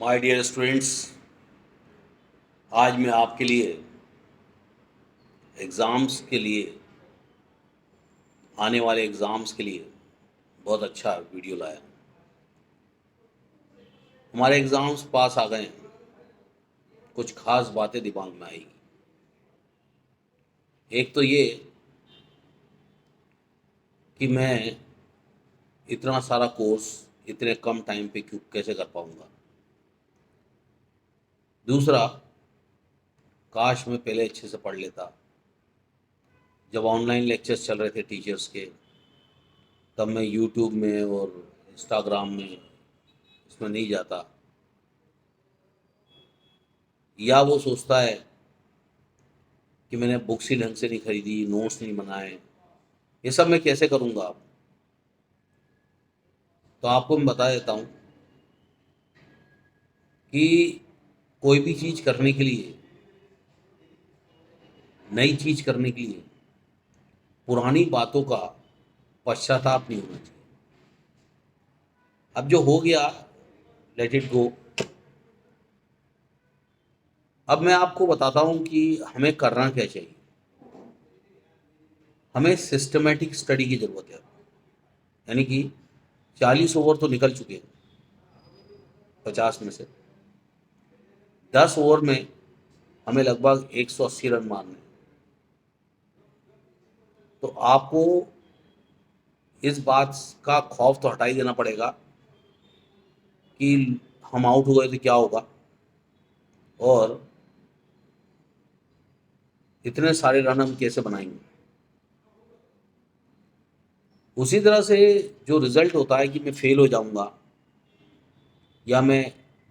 My dear students, आज मैं आपके लिए एग्ज़ाम्स के लिए आने वाले एग्ज़ाम्स के लिए बहुत अच्छा वीडियो लाया। हमारे एग्ज़ाम्स पास आ गए हैं, कुछ खास बातें दिमाग में आई। एक तो ये कि मैं इतना सारा कोर्स इतने कम टाइम पे क्यों कैसे कर पाऊँगा। दूसरा, काश मैं पहले अच्छे से पढ़ लेता। जब ऑनलाइन लेक्चर्स चल रहे थे टीचर्स के, तब मैं यूट्यूब में और इंस्टाग्राम में इसमें नहीं जाता। या वो सोचता है कि मैंने बुक्स ही ढंग से नहीं खरीदी, नोट्स नहीं बनाए, ये सब मैं कैसे करूँगा। तो आपको मैं बता देता हूँ कि कोई भी चीज़ करने के लिए, नई चीज़ करने के लिए पुरानी बातों का पश्चाताप नहीं होना चाहिए। अब जो हो गया, लेट इट गो। अब मैं आपको बताता हूँ कि हमें करना क्या चाहिए। हमें सिस्टमेटिक स्टडी की ज़रूरत है। यानी कि 40 ओवर तो निकल चुके हैं 50 में से। 10 ओवर में हमें लगभग 180 रन मारने हैं। तो आपको इस बात का खौफ तो हटा ही देना पड़ेगा कि हम आउट हो गए तो क्या होगा, और इतने सारे रन हम कैसे बनाएंगे। उसी तरह से जो रिजल्ट होता है कि मैं फेल हो जाऊंगा या मैं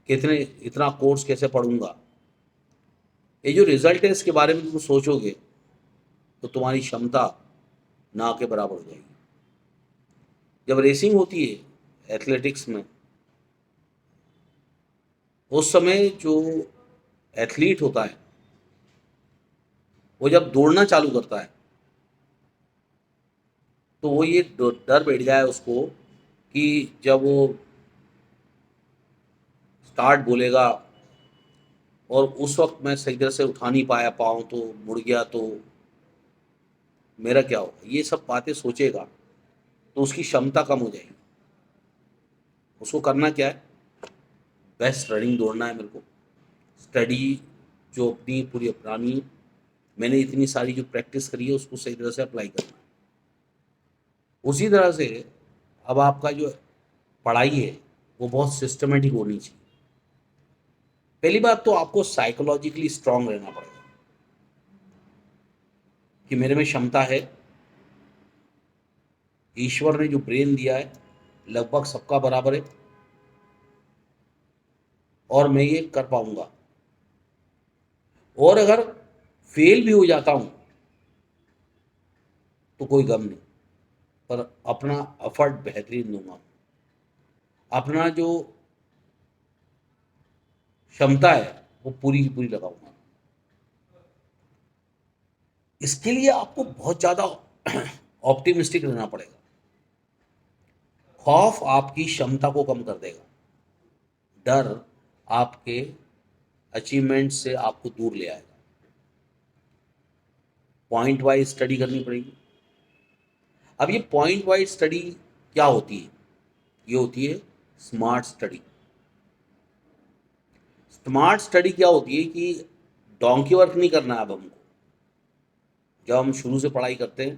कितने इतना कोर्स कैसे पढ़ूंगा, ये जो रिजल्ट है इसके बारे में तुम सोचोगे तो तुम्हारी क्षमता ना के बराबर हो जाएगी। जब रेसिंग होती है एथलेटिक्स में, उस समय जो एथलीट होता है वो जब दौड़ना चालू करता है तो वो ये डर बैठ जाए उसको कि जब वो स्टार्ट बोलेगा और उस वक्त मैं सही तरह से उठा नहीं पाया, पाऊँ तो मुड़ गया तो मेरा क्या होगा, ये सब बातें सोचेगा तो उसकी क्षमता कम हो जाएगी। उसको करना क्या है, बेस्ट रनिंग दौड़ना है मेरे को। स्टडी जो अपनी पूरी अपनानी, मैंने इतनी सारी जो प्रैक्टिस करी है उसको सही तरह से अप्लाई करना है। उसी तरह से अब आपका जो पढ़ाई है वो बहुत सिस्टमेटिक होनी चाहिए। पहली बात तो आपको साइकोलॉजिकली स्ट्रांग रहना पड़ेगा कि मेरे में क्षमता है, ईश्वर ने जो ब्रेन दिया है लगभग सबका बराबर है और मैं ये कर पाऊंगा। और अगर फेल भी हो जाता हूं तो कोई गम नहीं, पर अपना एफर्ट बेहतरीन दूंगा। अपना जो क्षमता है वो पूरी की पूरी लगाऊंगा। इसके लिए आपको बहुत ज़्यादा ऑप्टिमिस्टिक रहना पड़ेगा। खौफ आपकी क्षमता को कम कर देगा, डर आपके अचीवमेंट से आपको दूर ले आएगा। पॉइंट वाइज स्टडी करनी पड़ेगी। अब ये पॉइंट वाइज स्टडी क्या होती है, ये होती है स्मार्ट स्टडी। स्मार्ट स्टडी क्या होती है कि डोंकी वर्क नहीं करना है। अब हमको, जब हम शुरू से पढ़ाई करते हैं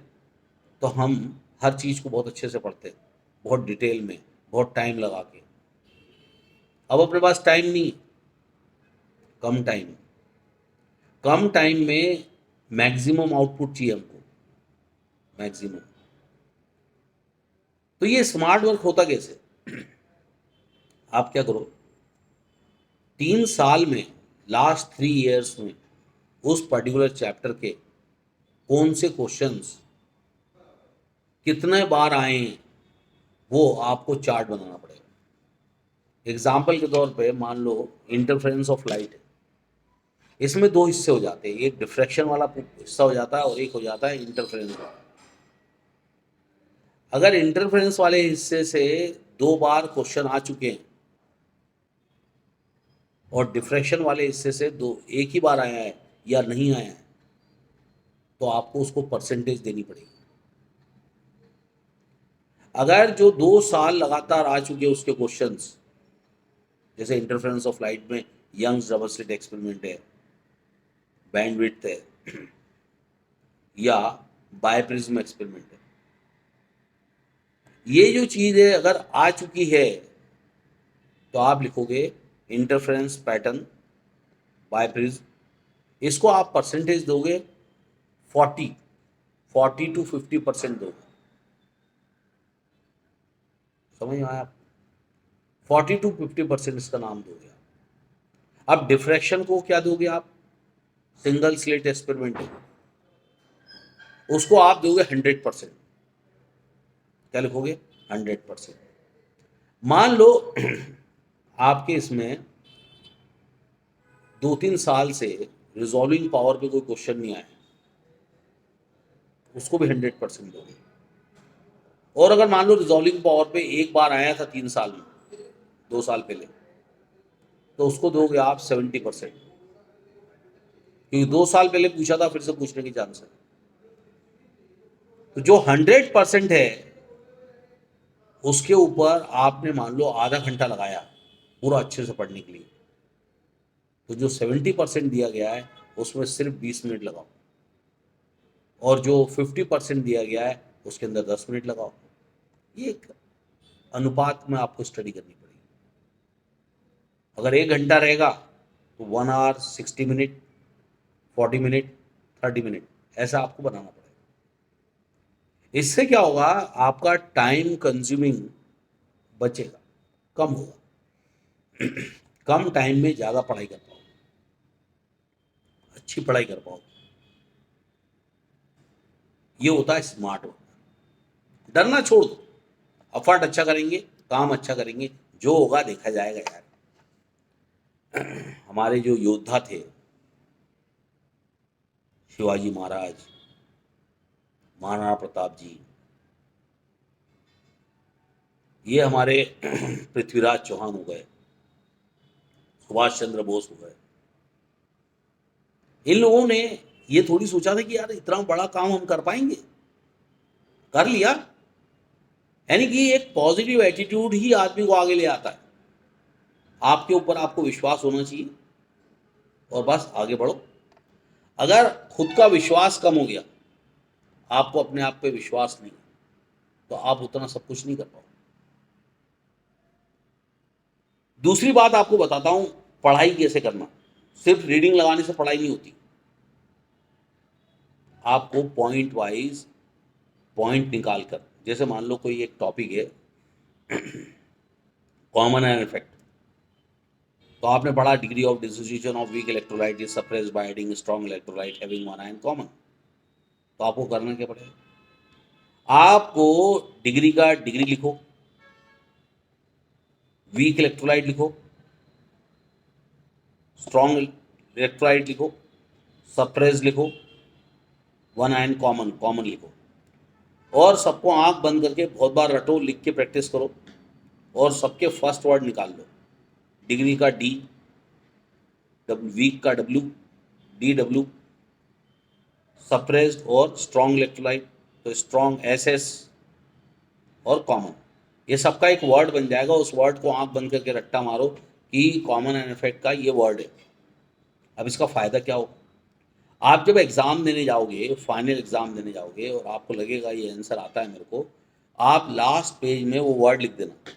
तो हम हर चीज़ को बहुत अच्छे से पढ़ते हैं, बहुत डिटेल में, बहुत टाइम लगा के। अब अपने पास टाइम नहीं, कम टाइम, कम टाइम में मैक्सिमम आउटपुट चाहिए हमको, मैक्सिमम। तो ये स्मार्ट वर्क होता कैसे, आप क्या करो, 3 साल में, लास्ट 3 इयर्स में उस पर्टिकुलर चैप्टर के कौन से क्वेश्चंस कितने बार आए हैं वो आपको चार्ट बनाना पड़ेगा। एग्जाम्पल के तौर पे मान लो इंटरफेरेंस ऑफ लाइट है, इसमें दो हिस्से हो जाते हैं, एक डिफ्रैक्शन वाला हिस्सा हो जाता है और एक हो जाता है इंटरफेरेंस वाला। अगर इंटरफेरेंस वाले हिस्से से 2 बार क्वेश्चन आ चुके हैं और डिफ्रैक्शन वाले हिस्से से दो एक ही बार आया है या नहीं आया है, तो आपको उसको परसेंटेज देनी पड़ेगी। अगर जो 2 साल लगातार आ चुके उसके क्वेश्चंस, जैसे इंटरफेरेंस ऑफ लाइट में यंग्स डबल स्लिट एक्सपेरिमेंट है, बैंडविड्थ है, या बायप्रिज्म एक्सपेरिमेंट है, ये जो चीज़ है अगर आ चुकी है तो आप लिखोगे इंटरफेरेंस पैटर्न बायप्रिज्म। इसको आप परसेंटेज दोगे 40 टू 50% दोगे। समझ में आया? 40 टू 50% इसका नाम दोगे आप। अब डिफ्रैक्शन को क्या दोगे आप? सिंगल स्लिट एक्सपेरिमेंट है, उसको आप दोगे 100%। क्या लिखोगे? 100%। मान लो आपके इसमें 2-3 साल से रिजॉल्विंग पावर पे कोई क्वेश्चन नहीं आया, उसको भी 100% दोगे। और अगर मान लो रिजॉल्विंग पावर पे एक बार आया था 3 साल में, 2 साल पहले, तो उसको दोगे आप 70%, क्योंकि 2 साल पहले पूछा था, फिर से पूछने की चांस है। तो जो 100% है उसके ऊपर आपने मान लो आधा घंटा लगाया पूरा अच्छे से पढ़ने के लिए, तो जो 70% दिया गया है उसमें सिर्फ 20 मिनट लगाओ, और जो 50% दिया गया है उसके अंदर 10 मिनट लगाओ। ये एक अनुपात में आपको स्टडी करनी पड़ेगी। अगर 1 घंटा रहेगा तो 1 आवर 60 मिनट, 40 मिनट, 30 मिनट, ऐसा आपको बनाना पड़ेगा। इससे क्या होगा? आपका टाइम कंज्यूमिंग बचेगा, कम होगा। कम टाइम में ज़्यादा पढ़ाई कर पाओगे, अच्छी पढ़ाई कर पाओगे। ये होता है स्मार्ट वर्क। डरना छोड़ दो, एफर्ट अच्छा करेंगे, काम अच्छा करेंगे, जो होगा देखा जाएगा यार। हमारे जो योद्धा थे, शिवाजी महाराज, महाराणा प्रताप जी, ये हमारे पृथ्वीराज चौहान हो गए, सुभाष चंद्र बोस हो गए, इन लोगों ने ये थोड़ी सोचा था कि यार इतना बड़ा काम हम कर पाएंगे, कर लिया। यानी कि एक पॉजिटिव एटीट्यूड ही आदमी को आगे ले आता है। आपके ऊपर आपको विश्वास होना चाहिए और बस आगे बढ़ो। अगर खुद का विश्वास कम हो गया, आपको अपने आप पे विश्वास नहीं, तो आप उतना सब कुछ नहीं कर पाओगे। दूसरी बात आपको बताता हूं, पढ़ाई कैसे करना। सिर्फ रीडिंग लगाने से पढ़ाई नहीं होती, आपको पॉइंट वाइज पॉइंट निकाल कर, जैसे मान लो कोई एक टॉपिक है कॉमन आयन इफेक्ट, तो आपने पढ़ा degree of dissociation of weak electrolyte is suppressed by adding strong electrolyte having one ion common. तो आपको करना क्या पड़ेगा? आपको डिग्री का डिग्री लिखो, वीक इलेक्ट्रोलाइट लिखो, स्ट्रॉन्ग इलेक्ट्रोलाइट लिखो, सप्रेस्ड लिखो, वन आयन कॉमन कॉमन लिखो, और सबको आंख बंद करके बहुत बार रटो, लिख के प्रैक्टिस करो, और सबके फर्स्ट वर्ड निकाल लो। डिग्री का डी, वीक का डब्ल्यू, डी डब्ल्यू, सप्रेस्ड और स्ट्रॉन्ग इलेक्ट्रोलाइट, तो स्ट्रॉन्ग एस एस, और कॉमन। ये सबका एक वर्ड बन जाएगा, उस वर्ड को आंख बंद करके रट्टा मारो कि कॉमन एंड इफेक्ट का ये वर्ड है। अब इसका फ़ायदा क्या हो? आप जब एग्ज़ाम देने जाओगे, फाइनल एग्ज़ाम देने जाओगे, और आपको लगेगा ये आंसर आता है मेरे को, आप लास्ट पेज में वो वर्ड लिख देना,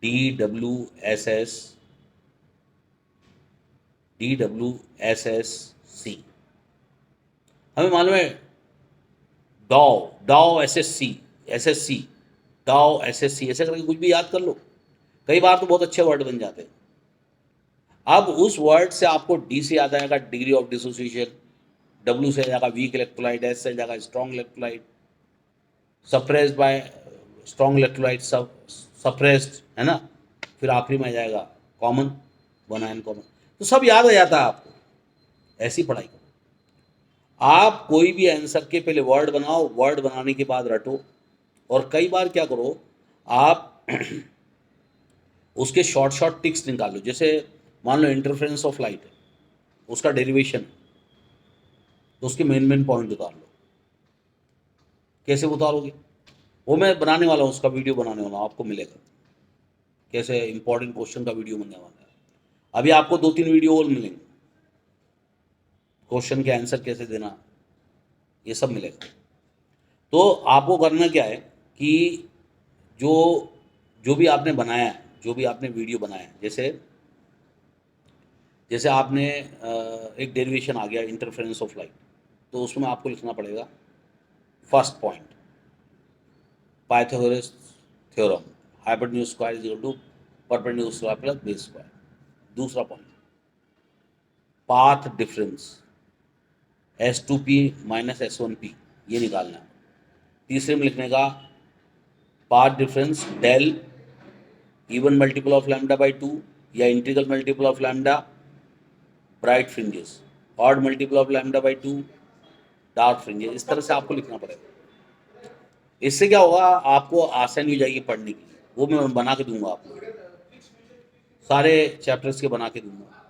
D W S S, D W S S C. हमें मालूम है डाओ, डाओ S S C, S S C, डाओ एस एस सी, ऐसे करके कुछ भी याद कर लो। कई बार तो बहुत अच्छे वर्ड बन जाते हैं। अब उस वर्ड से आपको डी से याद आएगा डिग्री ऑफ डिसोसिएशन, डब्ल्यू से आ जाएगा वीक इलेक्ट्रोलाइट, एस से आ जाएगा strong electrolyte, suppressed bye strong electrolyte, सब सप्रेस्ड है ना, फिर आखिरी में आ जाएगा कॉमन, वन आयन कॉमन। तो सब याद आ जाता है आपको। ऐसी पढ़ाई करो। आप कोई भी आंसर के पहले वर्ड बनाओ, वर्ड बनाने के बाद रटो। और कई बार क्या करो, आप उसके शॉर्ट शॉर्ट टिक्स निकाल लो। जैसे मान लो इंटरफेरेंस ऑफ लाइट है, उसका डेरिवेशन है, तो उसके मेन पॉइंट उतार लो। कैसे उतारोगे वो मैं बनाने वाला हूँ, उसका वीडियो बनाने वाला हूँ, आपको मिलेगा कैसे इंपॉर्टेंट क्वेश्चन का वीडियो बनने वाला है। अभी आपको 2-3 वीडियो और मिलेंगे, क्वेश्चन के आंसर कैसे देना, ये सब मिलेगा। तो आपको करना क्या है कि जो जो भी आपने बनाया है, जो भी आपने वीडियो बनाया है, जैसे जैसे आपने एक डेरिवेशन आ गया इंटरफेरेंस ऑफ लाइट, तो उसमें आपको लिखना पड़ेगा first point Pythagoras theorem, hypotenuse square is equal to perpendicular square plus base square. दूसरा point path difference S2P minus S1P, ये निकालना है। तीसरे में लिखने का path difference del even multiple of lambda by 2 या integral multiple of lambda bright fringes, odd multiple of lambda by 2 dark fringes. इस तरह से आपको लिखना पड़ेगा। इससे क्या होगा, आपको आसानी हो जाएगी पढ़ने की। वो मैं बना के दूंगा आपको, सारे चैप्टर्स के बना के दूंगा।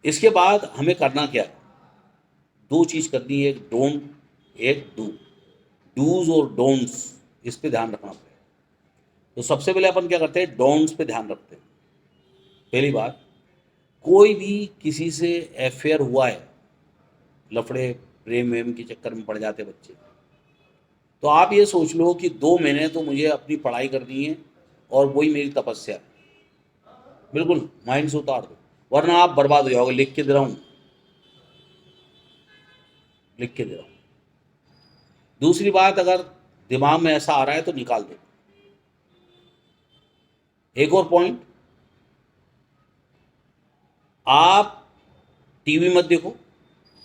इसके बाद हमें करना क्या है, दो चीज़ करनी है, एक डोंट एक डू। डूज और डोंट्स, इस पे ध्यान रखना पड़ेगा। तो सबसे पहले अपन क्या करते हैं, डोंट्स पे ध्यान रखते हैं। पहली बात, कोई भी किसी से अफेयर हुआ है, लफड़े प्रेम वेम के चक्कर में पड़ जाते बच्चे, तो आप ये सोच लो कि 2 महीने तो मुझे अपनी पढ़ाई करनी है और वही मेरी तपस्या है। बिल्कुल माइंड से उतार दो, वरना आप बर्बाद हो जाओगे। लिख के दे रहा हूँ, लिख के दे रहा हूँ। दूसरी बात, अगर दिमाग में ऐसा आ रहा है तो निकाल दो। एक और पॉइंट, आप टीवी मत देखो,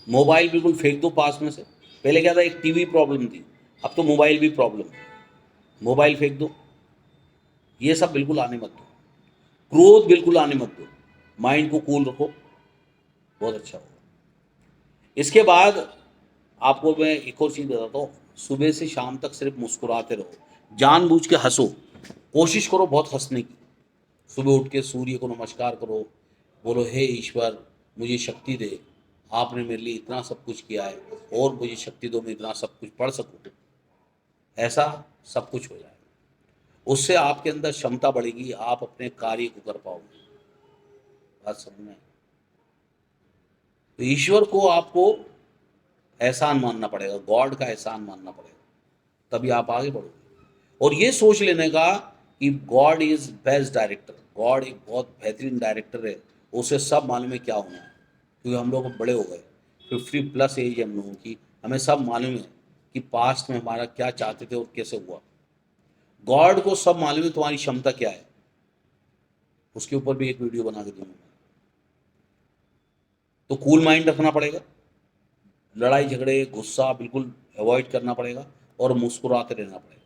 मोबाइल बिल्कुल फेंक दो पास में से। पहले क्या था, एक टीवी प्रॉब्लम थी, अब तो मोबाइल भी प्रॉब्लम है। मोबाइल फेंक दो, ये सब बिल्कुल आने मत दो। क्रोध बिल्कुल आने मत दो, माइंड को कूल रखो, बहुत अच्छा होगा। इसके बाद आपको मैं एक और चीज़ बताता हूँ, सुबह से शाम तक सिर्फ मुस्कुराते रहो, जानबूझ के हंसो, कोशिश करो बहुत हंसने की। सुबह उठ के सूर्य को नमस्कार करो, बोलो हे ईश्वर मुझे शक्ति दे, आपने मेरे लिए इतना सब कुछ किया है, और मुझे शक्ति दो मैं इतना सब कुछ पढ़ सकूँ। ऐसा सब कुछ हो जाएगा, उससे आपके अंदर क्षमता बढ़ेगी, आप अपने कार्य को कर पाओगे। बात समझ में? तो ईश्वर को आपको एहसान मानना पड़ेगा, गॉड का एहसान मानना पड़ेगा, तभी आप आगे बढ़ोगे। और ये सोच लेने का कि God is best director, God एक बहुत बेहतरीन डायरेक्टर है, उसे सब मालूम है क्या होना है। क्योंकि हम लोग बड़े हो गए, 50+ एज है हम लोगों की, हमें सब मालूम है कि पास्ट में हमारा क्या चाहते थे और कैसे हुआ। गॉड को सब मालूम है तुम्हारी क्षमता क्या है, उसके ऊपर भी एक वीडियो बना के दूंगा। तो कूल माइंड रखना पड़ेगा, लड़ाई झगड़े गुस्सा बिल्कुल अवॉइड करना पड़ेगा, और मुस्कुराते रहना पड़ेगा।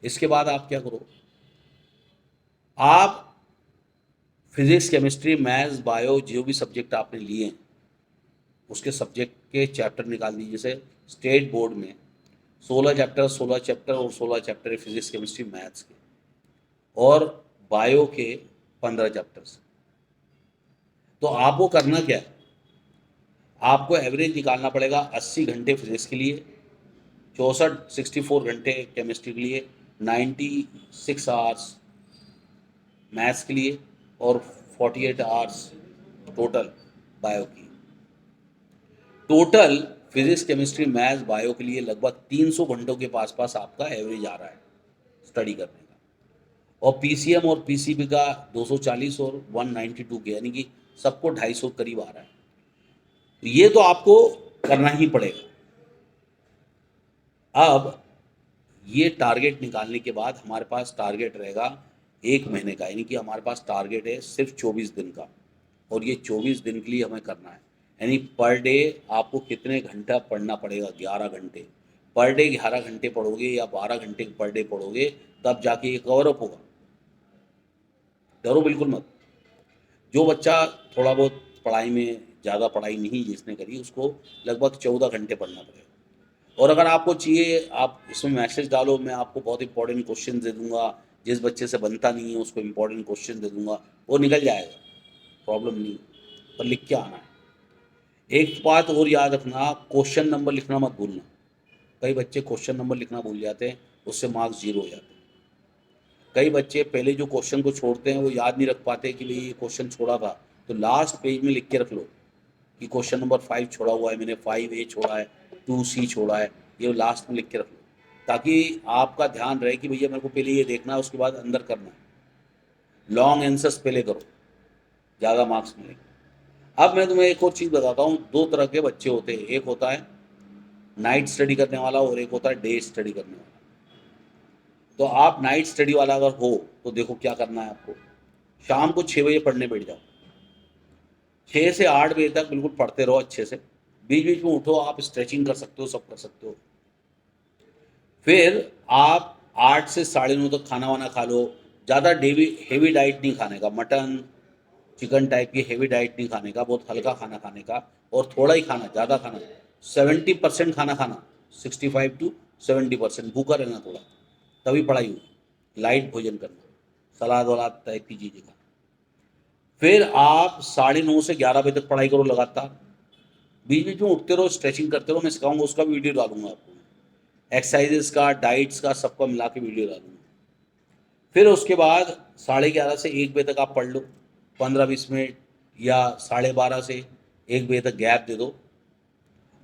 इसके बाद आप क्या करो, आप फिजिक्स केमिस्ट्री मैथ्स बायो जो भी सब्जेक्ट आपने लिए हैं, उसके सब्जेक्ट के चैप्टर निकाल दीजिए। जैसे स्टेट बोर्ड में 16 चैप्टर और 16 चैप्टर है फिजिक्स केमिस्ट्री मैथ्स के, और बायो के 15 चैप्टर्स। तो आपको करना क्या है, आपको एवरेज निकालना पड़ेगा 80 घंटे फिजिक्स के लिए, 64 घंटे केमिस्ट्री के लिए, 96 आवर्स मैथ्स के लिए, और 48 आवर्स टोटल बायो की। Total physics chemistry maths bio के लिए लगभग 300 घंटों के पास पास आपका एवरेज आ रहा है स्टडी करने का। और पीसीएम और पीसीबी का 240 और 192 के, यानी कि सबको 250 करीब आ रहा है। तो ये तो आपको करना ही पड़ेगा। अब ये टारगेट निकालने के बाद हमारे पास टारगेट रहेगा 1 महीने का, यानी कि हमारे पास टारगेट है सिर्फ 24 दिन का, और ये 24 दिन के लिए हमें करना है। यानी पर डे आपको कितने घंटा पढ़ना पड़ेगा, 11 घंटे पर डे। 11 घंटे पढ़ोगे या 12 घंटे पर डे पढ़ोगे, तब जाके ये कवर अप होगा। डरो बिल्कुल मत। जो बच्चा थोड़ा बहुत पढ़ाई में ज़्यादा पढ़ाई नहीं जिसने करी, उसको लगभग 14 घंटे पढ़ना पड़ेगा। और अगर आपको चाहिए, आप इसमें मैसेज डालो, मैं आपको बहुत इंपॉर्टेंट क्वेश्चन दे दूंगा जिस बच्चे से बनता नहीं है उसको इम्पोर्टेंट क्वेश्चन दे दूंगा, वो निकल जाएगा, प्रॉब्लम नहीं, पर लिख के आना है। एक बात और याद रखना, क्वेश्चन नंबर लिखना मत भूलना। कई बच्चे क्वेश्चन नंबर लिखना भूल जाते हैं, उससे मार्क्स 0 हो जाते हैं। कई बच्चे पहले जो क्वेश्चन को छोड़ते हैं वो याद नहीं रख पाते कि भाई ये क्वेश्चन छोड़ा था, तो लास्ट पेज में लिख के रख लो कि क्वेश्चन नंबर 5 छोड़ा हुआ है मैंने, 5A छोड़ा है, 2C छोड़ा है, ये लास्ट में लिख के रख लो, ताकि आपका ध्यान रहे कि भैया मेरे को पहले ये देखना है, उसके बाद अंदर करना है। लॉन्ग आंसर्स पहले करो, ज़्यादा मार्क्स मिलेंगे। अब मैं तुम्हें एक और चीज़ बताता हूँ, 2 तरह के बच्चे होते हैं, एक होता है नाइट स्टडी करने वाला और एक होता है डे स्टडी करने वाला। तो आप नाइट स्टडी वाला अगर हो तो देखो क्या करना है आपको, शाम को 6 बजे पढ़ने बैठ जाओ, 6 से 8 बजे तक बिल्कुल पढ़ते रहो अच्छे से, बीच बीच में उठो, आप स्ट्रेचिंग कर सकते हो, सब कर सकते हो। फिर आप 8 से 9:30 तक खाना वाना खा लो। ज़्यादा हेवी डाइट नहीं खाने का, मटन चिकन टाइप की हेवी डाइट नहीं खाने का, बहुत हल्का खाना खाने का, और थोड़ा ही खाना, ज़्यादा खाना 70% खाना खाना, 65 to 70% भूखा रहना थोड़ा, तभी पढ़ाई होगी। लाइट भोजन करना, सलाद वलाद टाइप की चीज़ें खाना। फिर आप 9:30 से 11 बजे तक पढ़ाई करो लगातार, बीच बीच में उठते रहो, स्ट्रेचिंग करते रहो, मैं सिखाऊंगा, उसका भी वीडियो डालूंगा आपको, एक्सरसाइजेस का, डाइट्स का, सबका मिला के वीडियो डालूंगा। फिर उसके बाद 11:30 से 1 बजे तक आप पढ़ लो, 15-20 मिनट, या 12:30 से 1 बजे तक गैप दे दो,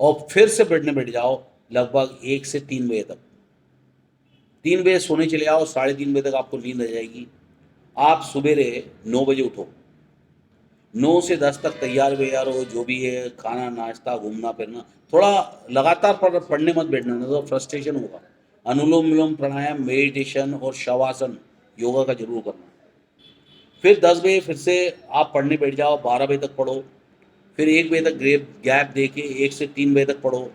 और फिर से पढ़ने बैठ जाओ लगभग 1 से 3 बजे तक। 3 बजे सोने चले आओ, 3:30 बजे तक आपको नींद आ जाएगी। आप सवेरे 9 बजे उठो, 9 से 10 तक तैयार व्यार हो, जो भी है खाना नाश्ता घूमना फिरना, थोड़ा लगातार पढ़ने मत बैठना, नहीं तो फ्रस्ट्रेशन होगा। अनुलोम विलोम प्राणायाम, मेडिटेशन और शवासन योगा का जरूर करना। फिर 10 बजे फिर से आप पढ़ने बैठ जाओ, 12 बजे तक पढ़ो, फिर 1 बजे तक गैप दे के 1 से 3 बजे तक पढ़ो,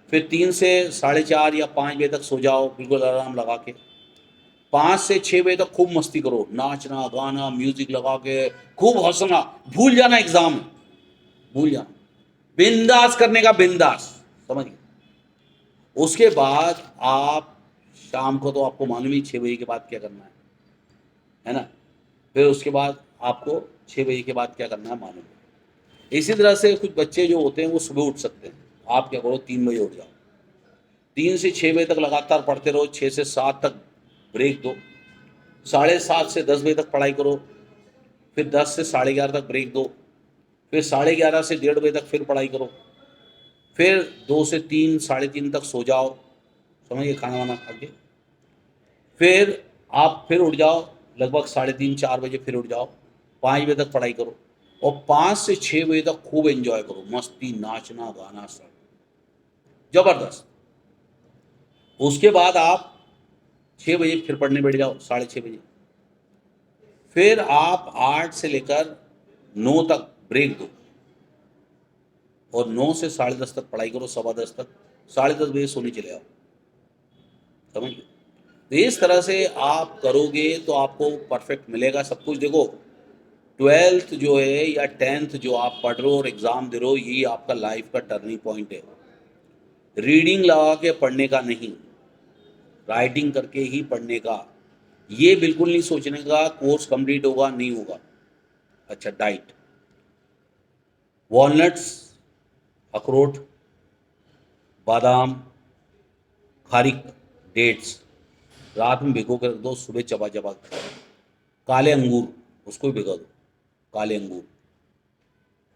फिर 3 से 4:30 या 5 बजे तक सो जाओ बिल्कुल अलार्म लगा के। 5 से 6 बजे तक खूब मस्ती करो, नाचना गाना म्यूजिक लगा के, खूब हंसना, भूल जाना एग्जाम में, भूल जाना, बिंदास करने का, बिंदास, समझिए। उसके बाद आप शाम को तो आपको मालूम ही 6 बजे के बाद क्या करना है ना। फिर उसके बाद आपको 6 बजे के बाद क्या करना है मालूम है। इसी तरह से कुछ बच्चे जो होते हैं वो सुबह उठ सकते हैं, आप क्या करो 3 बजे उठ जाओ, 3 से 6 बजे तक लगातार पढ़ते रहो, 6 से 7 तक ब्रेक दो, 7:30 से 10 बजे तक पढ़ाई करो, फिर 10 से 11:30 तक ब्रेक दो, फिर 11:30 से 1:30 बजे तक फिर पढ़ाई करो, फिर 2 से 3 3:30 तक सो जाओ, समझिए, खाना वाना खा के। फिर आप फिर उठ जाओ लगभग 3:30 4 बजे, फिर उठ जाओ, 5 बजे तक पढ़ाई करो, और 5 से 6 बजे तक खूब एंजॉय करो, मस्ती नाचना गाना सब जबरदस्त। उसके बाद आप 6 बजे फिर पढ़ने बैठ जाओ, 6:30 बजे। फिर आप 8 से लेकर 9 तक ब्रेक दो, और 9 से 10:30 तक पढ़ाई करो, 10:15 तक, 10:30 बजे सोने चले आओ, समझिए। तो इस तरह से आप करोगे तो आपको परफेक्ट मिलेगा सब कुछ। देखो 12th जो है या 10th जो आप पढ़ रहे हो और एग्ज़ाम दे रहे हो, यही आपका लाइफ का टर्निंग पॉइंट है। रीडिंग लगा के पढ़ने का नहीं, राइटिंग करके ही पढ़ने का। ये बिल्कुल नहीं सोचने का कोर्स कंप्लीट होगा नहीं होगा। अच्छा, डाइट, वॉलनट्स, अखरोट, बादाम, खारिक, डेट्स रात में भिगो कर रख दो, सुबह चबा चबा के खाओ। काले अंगूर, उसको भी भिगो दो, काले अंगूर।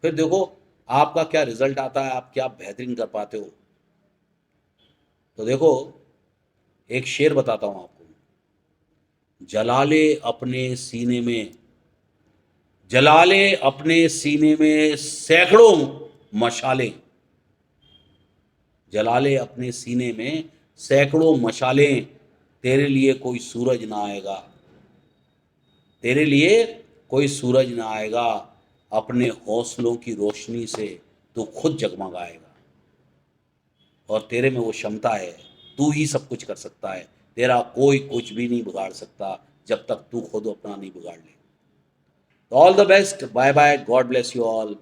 फिर देखो आपका क्या रिजल्ट आता है, आप क्या बेहतरीन कर पाते हो। तो देखो एक शेर बताता हूँ आपको, जला ले अपने सीने में, जला ले अपने सीने में सैकड़ों मशालें, जला ले अपने सीने में सैकड़ों मशालें, तेरे लिए कोई सूरज ना आएगा, तेरे लिए कोई सूरज ना आएगा, अपने हौसलों की रोशनी से तू खुद जगमगाएगा, और तेरे में वो क्षमता है, तू ही सब कुछ कर सकता है, तेरा कोई कुछ भी नहीं बिगाड़ सकता जब तक तू खुद अपना नहीं बिगाड़ ले। All the best, bye bye, God bless you all.